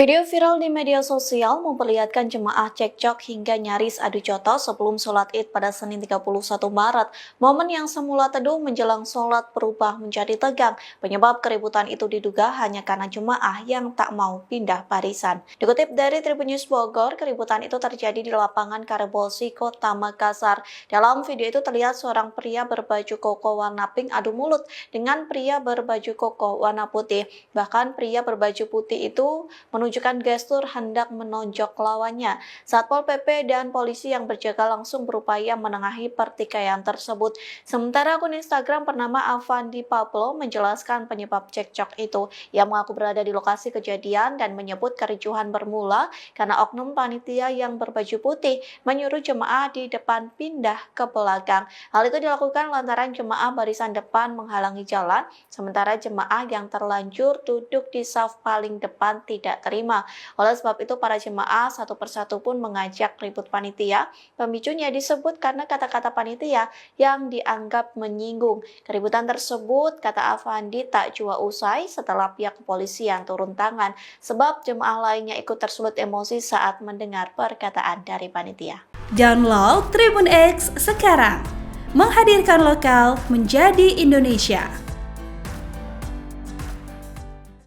Video viral di media sosial memperlihatkan jemaah cekcok hingga nyaris adu jotos sebelum sholat Id pada Senin 31 Maret. Momen yang semula teduh menjelang sholat berubah menjadi tegang. Penyebab keributan itu diduga hanya karena jemaah yang tak mau pindah barisan. Dikutip dari Tribun News Bogor, keributan itu terjadi di lapangan Karebolsi, Kota Makassar. Dalam video itu terlihat seorang pria berbaju koko warna pink adu mulut dengan pria berbaju koko warna putih. Bahkan pria berbaju putih itu menunjukkan gestur hendak menonjok lawannya. Satpol PP dan polisi yang berjaga langsung berupaya menengahi pertikaian tersebut. Sementara akun Instagram bernama Avandi Pablo menjelaskan penyebab cekcok itu. Ia mengaku berada di lokasi kejadian dan menyebut kericuhan bermula karena oknum panitia yang berbaju putih menyuruh jemaah di depan pindah ke belakang. Hal itu dilakukan lantaran jemaah barisan depan menghalangi jalan, sementara jemaah yang terlanjur duduk di saf paling depan tidak terima. Oleh sebab itu, para jemaah satu persatu pun mengajak ribut panitia. Pemicunya disebut karena kata-kata panitia yang dianggap menyinggung. Keributan tersebut, kata Avandi, tak jua usai setelah pihak kepolisian turun tangan, sebab jemaah lainnya ikut tersulut emosi saat mendengar perkataan dari panitia. Download Tribun X sekarang, menghadirkan lokal menjadi Indonesia.